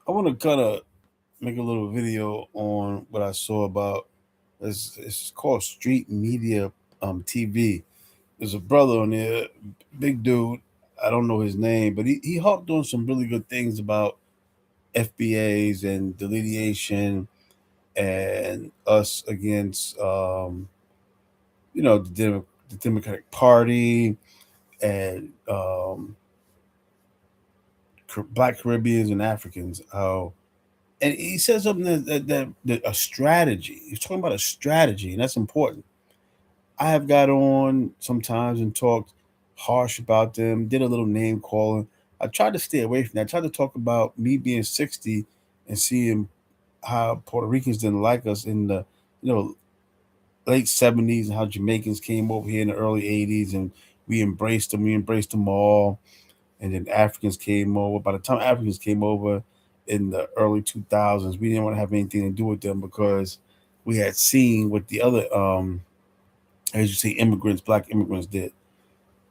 I want to kind of make a little video on what I saw about. It's called Street Media TV. There's a brother on there, big dude. I don't know his name, but he hopped on some really good things about FBAs and delineation and us against the Democratic Party and Black Caribbeans and Africans. How and he said something that a strategy. He's talking about a strategy, and that's important. I have got on sometimes and talked harsh about them, did a little name calling. I tried to stay away from that. I tried to talk about me being 60 and seeing how Puerto Ricans didn't like us in the you know late 70s and how Jamaicans came over here in the early 80s and we embraced them all. And then Africans came over. By the time Africans came over in the early 2000s, we didn't want to have anything to do with them because we had seen what the other as you say, black immigrants did.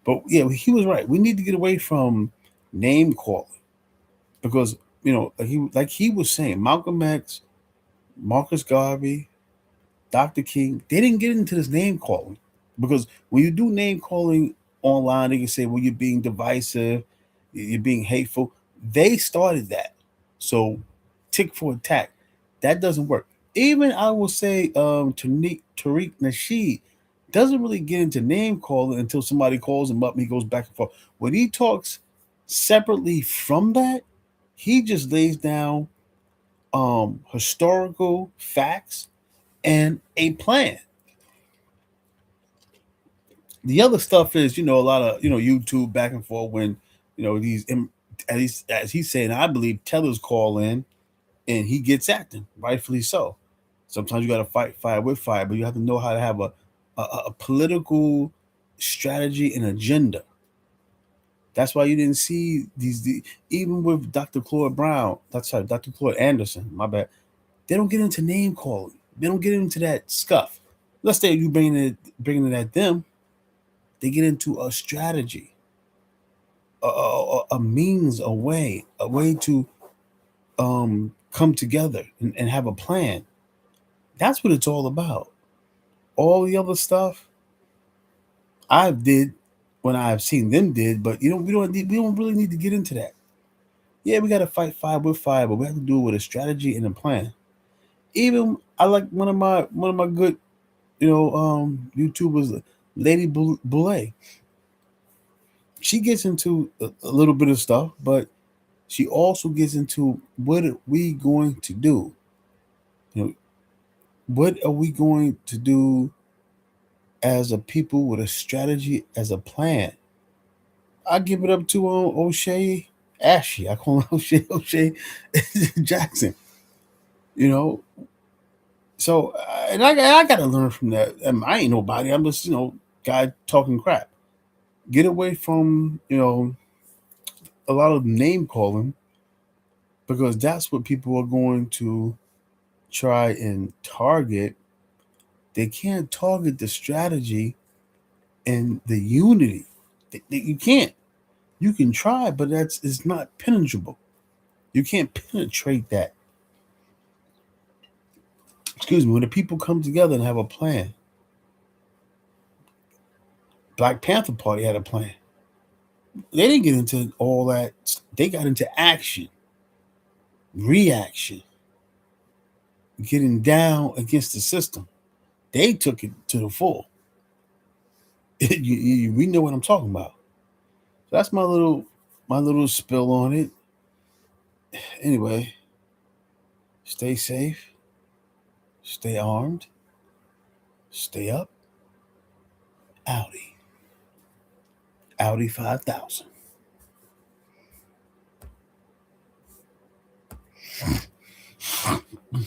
But yeah, he was right. We need to get away from name calling because like he was saying, Malcolm X, Marcus Garvey, Dr. King, they didn't get into this name calling because when you do name calling online, they can say, "Well, you're being divisive, you're being hateful." They started that, so tick for attack. That doesn't work. Even I will say, Tariq Nasheed doesn't really get into name calling until somebody calls him up and he goes back and forth. When he talks separately from that, he just lays down historical facts and a plan. The other stuff is, a lot of YouTube back and forth when these at least as he's saying, I believe tellers call in and he gets acting, rightfully so. Sometimes you got to fight fire with fire, but you have to know how to have a political strategy and agenda. That's why you didn't see even with Dr. Claude Brown. That's sorry, Dr. Claude Anderson. My bad. They don't get into name calling. They don't get into that scuff. Let's say you bringing it at them. They get into a strategy, a means, a way to come together and have a plan. That's what it's all about. All the other stuff I did when I've seen them did, but we don't really need to get into that. Yeah, we got to fight fire with fire, but we have to do it with a strategy and a plan. Even I like one of my good YouTubers, Lady Boulay. She gets into a little bit of stuff, but she also gets into what are we going to do? You know, what are we going to do as a people with a strategy, as a plan? I give it up to O'Shea Ashy. I call him O'Shea Jackson. You know, so and I got to learn from that. I ain't nobody. I'm just guy talking crap. Get away from a lot of name calling because that's what people are going to try and target. They can't target the strategy and the unity. You can't. You can try, but it's not penetrable. You can't penetrate that. Excuse me. When the people come together and have a plan, Black Panther Party had a plan. They didn't get into all that. They got into action, reaction, getting down against the system. They took it to the full. We know what I'm talking about. So that's my little spill on it. Anyway, stay safe, stay armed, stay up. Audi 5000.